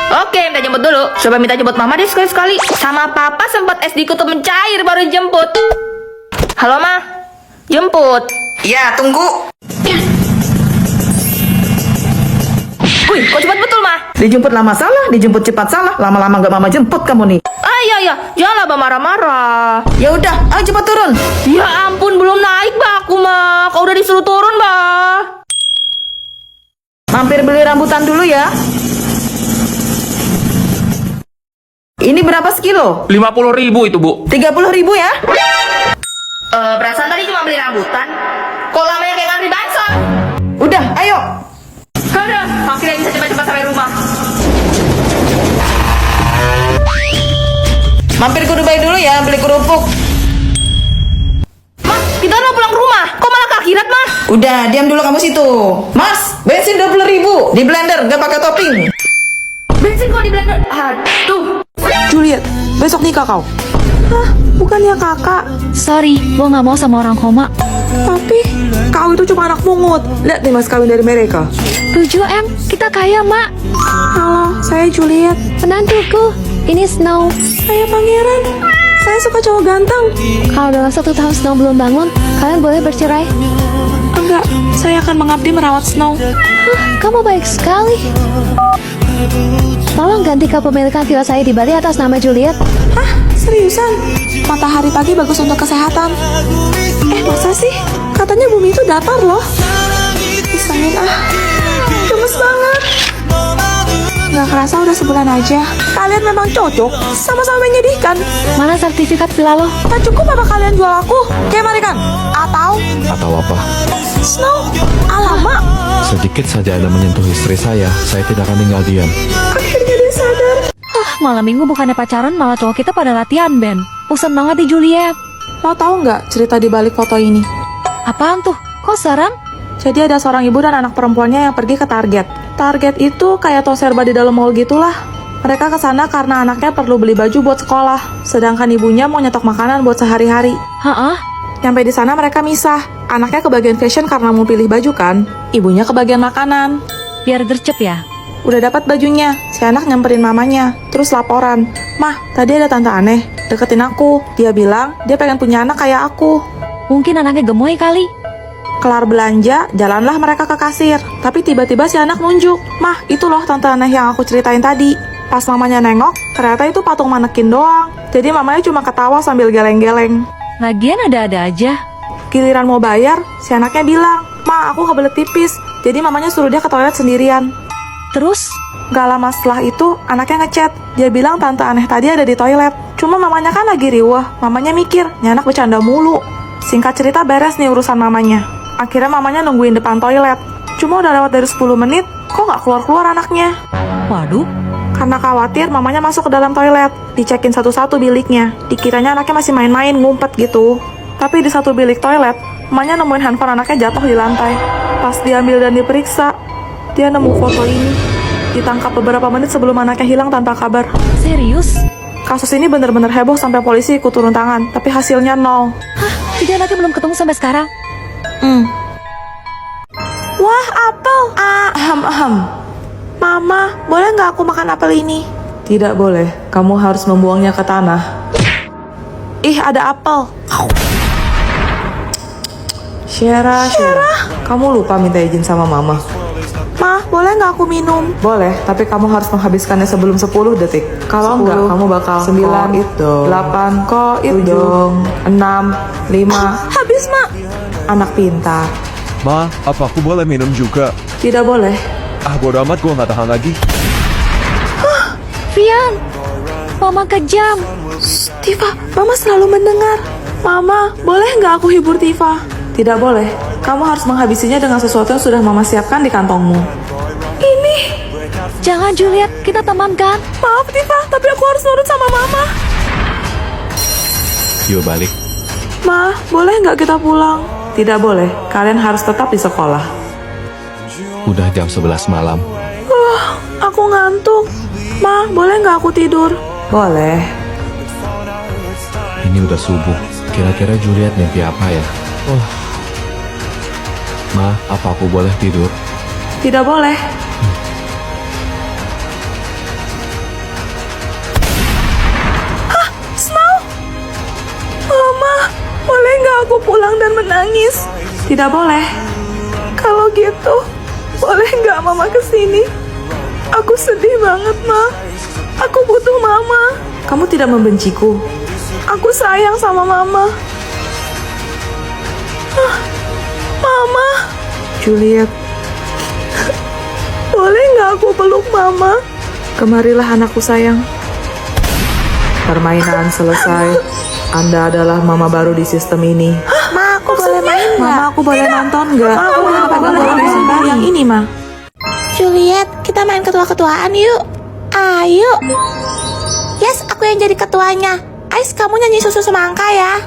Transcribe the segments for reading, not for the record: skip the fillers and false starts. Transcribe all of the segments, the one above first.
Oke, minta jemput dulu. Coba minta jemput mama deh sekali-sekali. Sama papa sempat SD kutub mencair baru jemput. Halo ma, jemput. Iya, tunggu. Wih, kok cepat betul ma? Dijemput lama salah, dijemput cepat salah. Lama-lama gak mama jemput kamu nih. Ah iya, janganlah bah marah-marah. Ya udah, ayo cepat turun. Ya ampun, belum naik bah aku mah. Kau udah disuruh turun bah. Mampir beli rambutan dulu ya. Ini berapa sekilo? 50.000 itu, Bu. 30.000 ya? Perasaan tadi cuma beli rambutan. Kok lamanya kayak ngantri bakso? Udah, ayo. Aduh, akhirnya bisa cepat-cepat sampai rumah. Mampir ke Dubai dulu ya, beli kerupuk. Mas, kita udah pulang ke rumah. Kok malah ke akhirat, Mas? Udah, diam dulu kamu situ. Mas, bensin 20.000. Di blender, gak pakai topping. Bensin kok di blender? Aduh. Juliet, besok nikah kau. Hah, bukannya kakak. Sorry, gua nggak mau sama orang koma. Tapi kau itu cuma anak pungut. Lihat nih mas kawin dari mereka. 7M, kita kaya, Mak. Halo, saya Juliet. Penantuku, ini Snow. Saya pangeran. Saya suka cowok ganteng. Kalau dalam 1 tahun Snow belum bangun, kalian boleh bercerai. Enggak, saya akan mengabdi merawat Snow. Kamu baik sekali. Tolong ganti kepemilikan villa saya di Bali atas nama Juliet. Hah, seriusan? Matahari pagi bagus untuk kesehatan. Masa sih? Katanya bumi itu datar loh. Disangin gemes banget. Nggak kerasa udah sebulan aja. Kalian memang cocok, sama-sama menyedihkan. Mana sertifikat villa lo? Tak cukup apa kalian jual aku? Kayak marikan? Atau apa? Snow? Alamak, Sedikit saja Anda menyentuh istri saya tidak akan tinggal diam. akhirnya dia sadar. Malam minggu bukannya pacaran, malah cowok kita pada latihan band. Bosan banget di Juliet. Mau tahu nggak cerita di balik foto ini? Apaan tuh? Kok serem? Jadi ada seorang ibu dan anak perempuannya yang pergi ke Target. Target itu kayak toko serba di dalam mall gitulah. Mereka ke sana karena anaknya perlu beli baju buat sekolah, sedangkan ibunya mau nyetok makanan buat sehari-hari. Hah? Nyampe di sana mereka misah. Anaknya ke bagian fashion karena mau pilih baju kan. Ibunya ke bagian makanan. Biar gercep ya? Udah dapat bajunya, si anak nyamperin mamanya, terus laporan. Mah, tadi ada tante aneh, deketin aku. Dia bilang dia pengen punya anak kayak aku. Mungkin anaknya gemoy kali. Kelar belanja, jalanlah mereka ke kasir. Tapi tiba-tiba si anak nunjuk. Mah, itu loh tante aneh yang aku ceritain tadi. Pas mamanya nengok, ternyata itu patung manekin doang. Jadi mamanya cuma ketawa sambil geleng-geleng. Lagian ada-ada aja. Giliran mau bayar, si anaknya bilang, Ma, aku kebelet pipis. Jadi mamanya suruh dia ke toilet sendirian. Terus? Gak lama setelah itu, anaknya ngechat. Dia bilang tante aneh tadi ada di toilet. Cuma mamanya kan lagi riweh. Mamanya mikir, ini anak bercanda mulu. Singkat cerita beres nih urusan mamanya. Akhirnya mamanya nungguin depan toilet. Cuma udah lewat dari 10 menit, kok gak keluar-keluar anaknya? Waduh. Karena khawatir, mamanya masuk ke dalam toilet. Dicekin satu-satu biliknya. Dikiranya anaknya masih main-main, ngumpet gitu. Tapi di satu bilik toilet, mamanya nemuin handphone anaknya jatuh di lantai. Pas diambil dan diperiksa, dia nemu foto ini. Ditangkap beberapa menit sebelum anaknya hilang tanpa kabar. Serius? Kasus ini bener-bener heboh sampai polisi ikut turun tangan. Tapi hasilnya nol. Hah? Jadi anaknya belum ketemu sampai sekarang? Wah, apel. Ahem. Mama, boleh nggak aku makan apel ini? Tidak boleh. Kamu harus membuangnya ke tanah. Ih, ada apel. Syera, kamu lupa minta izin sama mama. Ma, boleh nggak aku minum? Boleh, tapi kamu harus menghabiskannya sebelum 10 detik. Kalau enggak, kamu bakal 9, 8, 7, 6, 5. Habis, Mak. Anak pintar. Ma, apa aku boleh minum juga? Tidak boleh. Bodo amat, gua nggak tahan lagi. Vian, Mama kejam. Tifa, Mama selalu mendengar. Mama, boleh nggak aku hibur Tifa? Tidak boleh. Kamu harus menghabisinya dengan sesuatu yang sudah Mama siapkan di kantongmu. Ini. Jangan Juliet, kita teman kan? Maaf Tifa, tapi aku harus nurut sama Mama. Yuk balik. Ma, boleh nggak kita pulang? Tidak boleh. Kalian harus tetap di sekolah. Udah jam 11 malam. Aku ngantuk. Ma, boleh nggak aku tidur? Boleh. Ini udah subuh. Kira-kira Juliet mimpi apa ya? Ma, apa aku boleh tidur? Tidak boleh. nangis. Tidak boleh. Kalau gitu, boleh nggak Mama kesini? Aku sedih banget, Ma. Aku butuh Mama. Kamu tidak membenciku. Aku sayang sama Mama. Mama. Juliet. Boleh nggak aku peluk Mama? Kemarilah anakku sayang. Permainan selesai. Anda adalah Mama baru di sistem ini. Ma, aku boleh main nggak? Mama, aku boleh nonton nggak? Aku boleh nonton yang ini, Ma. Juliet, kita main ketua-ketuaan yuk. Ayo. Yes, aku yang jadi ketuanya. Ais, kamu nyanyi susu semangka ya.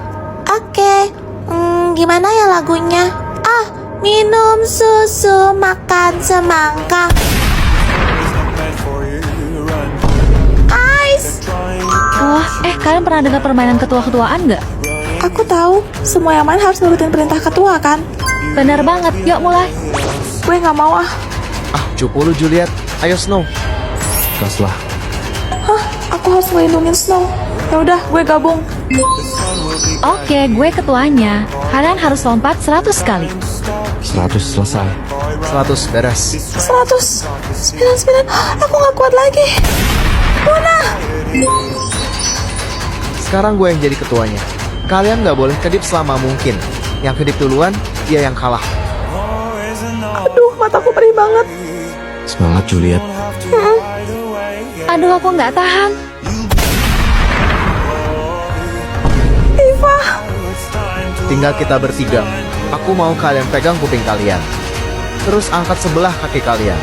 Oke. Gimana ya lagunya? Minum susu, makan semangka. Ais. Wah, kalian pernah dengar permainan ketua-ketuaan nggak? Aku tahu, semua yang main harus nurutin perintah ketua kan? Bener banget, yuk mulai. Gue nggak mau ah. Cupu lu Juliet, ayo Snow. Gaslah. Aku harus melindungi Snow. Ya udah, gue gabung. Oke, gue ketuanya. Kalian harus lompat 100 kali. 100 selesai. 100 beres. 100, 99, aku nggak kuat lagi. Sekarang gue yang jadi ketuanya. Kalian gak boleh kedip selama mungkin. Yang kedip duluan, dia yang kalah. Aduh, mataku perih banget. Semangat Juliet. Aduh, aku nggak tahan. Iva, Tinggal kita bertiga. Aku mau kalian pegang kuping kalian. Terus angkat sebelah kaki kalian.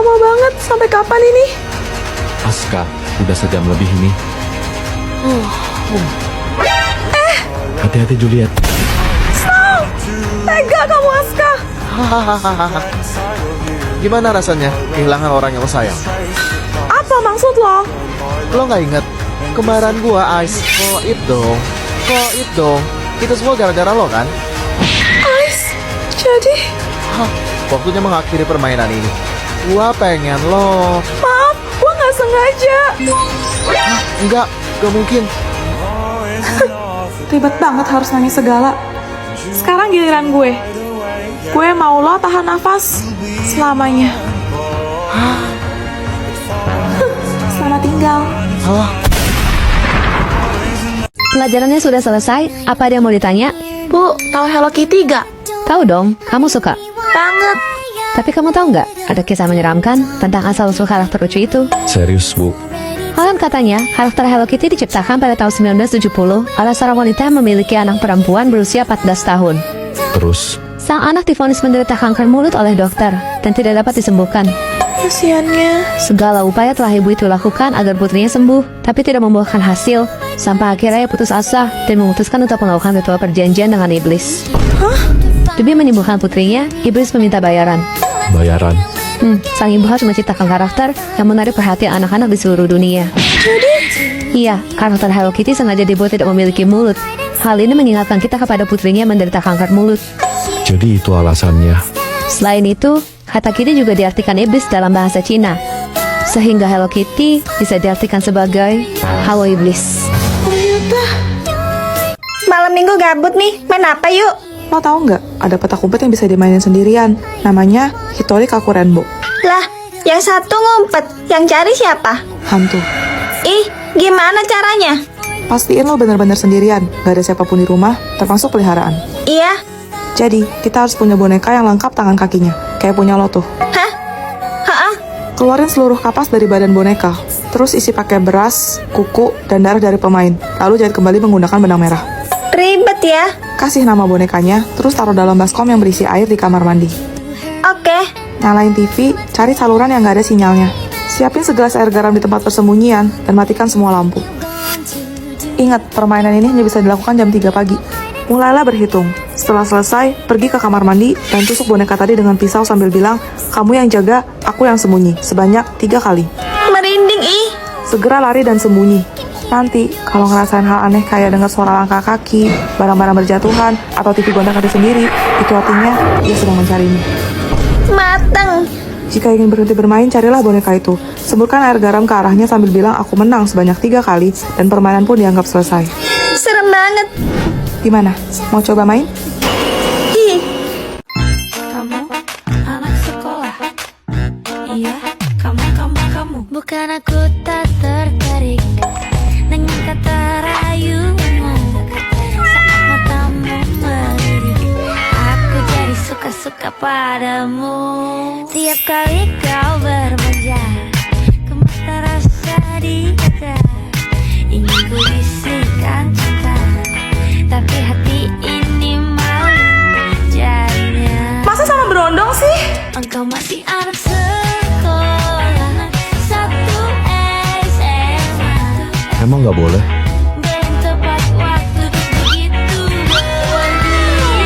lama banget. Sampai kapan ini? Aska, udah sejam lebih ini. Hati-hati Juliet. Tega kamu, Aska. Hahaha. Gimana rasanya kehilangan orang yang lo sayang? Apa maksud lo? Lo gak inget kembaran gua Ice? Koit dong. Itu semua gara-gara lo kan? Ais, jadi... Hah, waktunya mengakhiri permainan ini. Gua pengen lo. Maaf, gue nggak sengaja. Enggak, gak mungkin. Ribet banget harus nangis segala. Sekarang giliran gue. Gue mau lo tahan nafas selamanya. Selamat tinggal. Hah? Pelajarannya sudah selesai. Apa ada yang mau ditanya? Bu, tahu Hello Kitty gak? Tahu dong, kamu suka. Banget. Tapi kamu tahu nggak, ada kisah menyeramkan tentang asal-usul karakter lucu itu? Serius Bu. Konon katanya, karakter Hello Kitty diciptakan pada tahun 1970 oleh seorang wanita yang memiliki anak perempuan berusia 14 tahun. Terus, Sang anak divonis menderita kanker mulut oleh dokter dan tidak dapat disembuhkan. Kasiannya. Segala upaya telah ibu itu lakukan agar putrinya sembuh, tapi tidak membuahkan hasil. Sampai akhirnya ia putus asa dan memutuskan untuk melakukan ritual perjanjian dengan iblis. Demi menyembuhkan putrinya, iblis meminta bayaran. bayaran. Sang ibu harus menciptakan karakter yang menarik perhatian anak-anak di seluruh dunia. Iya, karakter Hello Kitty sengaja dibuat tidak memiliki mulut. Hal ini mengingatkan kita kepada putrinya yang menderita kanker mulut. Jadi itu alasannya. Selain itu, kata Kitty juga diartikan iblis dalam bahasa Cina. Sehingga Hello Kitty bisa diartikan sebagai halo iblis. Malam minggu gabut nih, main apa yuk? Lo tau nggak, ada petak umpet yang bisa dimainin sendirian. Namanya Hitori Kaku Rainbow. Lah, yang satu ngumpet, yang cari siapa? Hantu. Ih, gimana caranya? Pastiin lo bener-bener sendirian, gak ada siapapun di rumah, termasuk peliharaan. Iya. Jadi, kita harus punya boneka yang lengkap tangan kakinya, kayak punya lo tuh. Hah? Hah? Keluarin seluruh kapas dari badan boneka, terus isi pakai beras, kuku, dan darah dari pemain. Lalu jahit kembali menggunakan benang merah. Ribet ya. Kasih nama bonekanya, terus taruh dalam baskom yang berisi air di kamar mandi. Oke. Nyalain TV, cari saluran yang gak ada sinyalnya. Siapin segelas air garam di tempat persembunyian, dan matikan semua lampu. Ingat, permainan ini hanya bisa dilakukan jam 3 pagi. Mulailah berhitung. Setelah selesai, pergi ke kamar mandi dan tusuk boneka tadi dengan pisau sambil bilang, "Kamu yang jaga, aku yang sembunyi," sebanyak 3 kali. Merinding ih. Segera lari dan sembunyi. Nanti, kalau ngerasain hal aneh kayak dengar suara langkah kaki, barang-barang berjatuhan, atau TV gonta-ganti sendiri, itu artinya dia sedang mencarimu. Mateng. Jika ingin berhenti bermain, carilah boneka itu. Semburkan air garam ke arahnya sambil bilang, "Aku menang," sebanyak 3 kali, dan permainan pun dianggap selesai. Serem banget. Gimana? Mau coba main? Ih, Kamu anak sekolah. Iya, kamu. Bukan aku tak tertarik dengan kata rayumu. Saat matamu melirik, aku jadi suka-suka padamu. Tiap kali kau bermanja, gemetar rasa di dada. Ingin ku bisikan cinta, tapi hati ini malu jadinya. Masa sama berondong sih? Engkau masih anak sekolah, satu SMA. Emang nggak boleh? Belum tepat waktu begitu berdiri.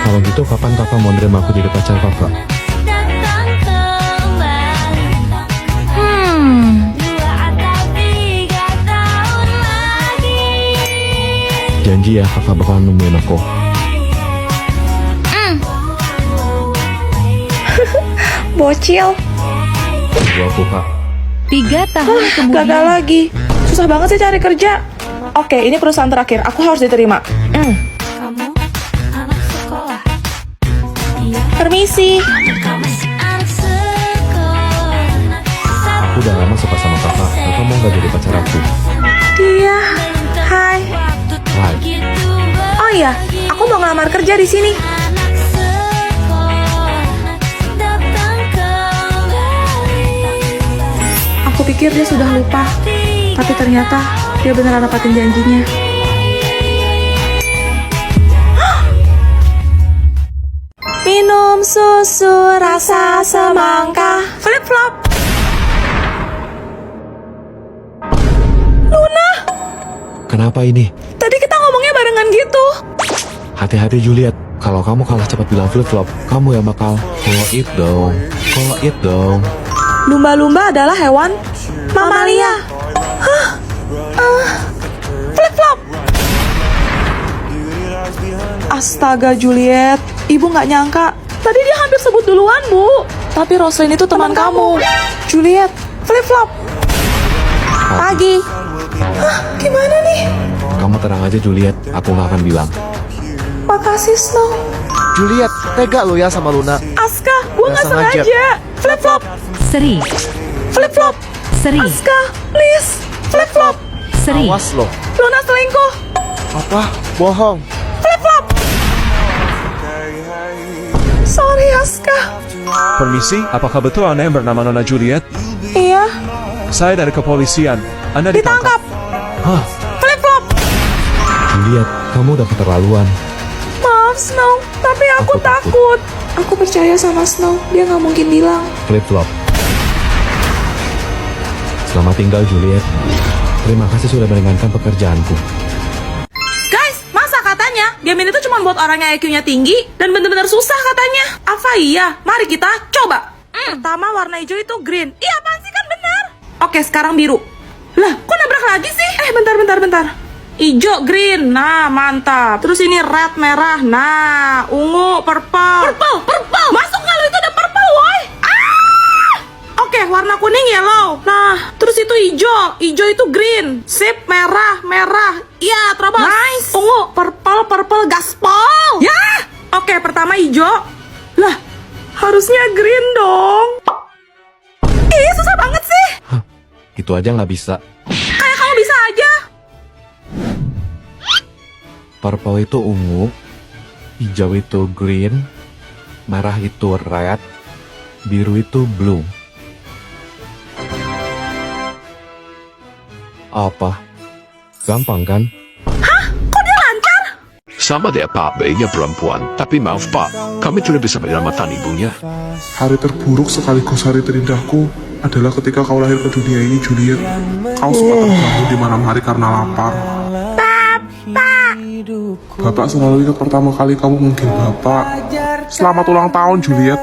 Kalau gitu kapan kakak mau nerima aku jadi pacar kakak? Datang kembali 2 atau 3 tahun lagi. Janji ya kakak bakalan nemuin aku. Bocil. Tunggu aku kak. 3 tahun kemudian. Gagal lagi. Susah banget sih cari kerja. Oke, ini perusahaan terakhir. Aku harus diterima. Kamu anak sekolah. Iya, Permisi. kau masih anak sekolah. Aku udah lama suka sama kakak. Kakak mau nggak jadi pacar aku? Dia. Hai. Hai. Oh iya, aku mau ngelamar kerja di sini. Anak sekolah datang kembali. Aku pikir dia sudah lupa, tapi ternyata dia beneran nepatin janjinya. Minum susu rasa semangka. Flip flop. Kenapa ini? Tadi kita ngomongnya barengan gitu. Hati-hati Juliet. Kalau kamu kalah cepat bilang flip flop, kamu yang bakal call it dong. Call it dong. Lumba-lumba adalah hewan mamalia. Hah? Flip flop. Astaga Juliet, ibu nggak nyangka. Tadi dia hampir sebut duluan bu. Tapi Roslyn itu teman kamu. Juliet, flip flop. Pagi. Hah? Gimana nih? Kamu tenang aja Juliet, aku nggak akan bilang. Makasih Snow. Juliet, tega lo ya sama Luna. Aska, gua nggak Nggak sengaja. sengaja. Flip flop. Seri, Flip flop. Seri, Aska, please. Flip flop. Seri. Awas lo. Luna selingkuh. Apa? Bohong. Flip flop. Sorry Aska. Permisi, apakah betul Anda yang bernama Nona Juliet? Iya, Saya dari kepolisian. Anda ditangkap. Hah? Flip flop. Juliet, kamu udah keterlaluan. Maaf Snow, tapi aku Aku takut. takut. Aku percaya sama Snow, dia nggak mungkin bilang. Flip flop. Selamat tinggal Juliet. Terima kasih sudah meringankan pekerjaanku. Guys, masa katanya game ini tuh cuma buat orang yang IQ-nya tinggi dan bener-bener susah katanya. Apa iya? Mari kita coba. Pertama warna hijau itu green. Iya apaan sih kan benar? Oke, sekarang biru. Lah, kok nabrak lagi sih? Bentar. Hijau, green. Nah, mantap. Terus ini red, merah. Nah, ungu, purple. Purple. Masuk nggak lo? Itu ada purple, woy. Oke, warna kuning yellow. Nah, terus itu hijau. Hijau itu green. Sip, merah. Iya, terobos. Nice. Ungu, purple, gaspol. Ya. Oke, pertama hijau. Lah, harusnya green dong. Ih, susah banget sih. Itu aja nggak bisa. Kayak kamu bisa aja. Purple itu ungu, hijau itu green, merah itu red, biru itu blue. Apa? Gampang kan? Kok dia lancar? Sama dia Pak, bayinya perempuan. Tapi maaf Pak, kami tidak bisa menyelamatkan ibunya. Hari terburuk sekaligus hari terindahku adalah ketika kau lahir ke dunia ini, Juliet. Kau suka terbangun di malam hari karena lapar. Bapak selalu ingat pertama kali kamu manggil Bapak. Selamat ulang tahun, Juliet.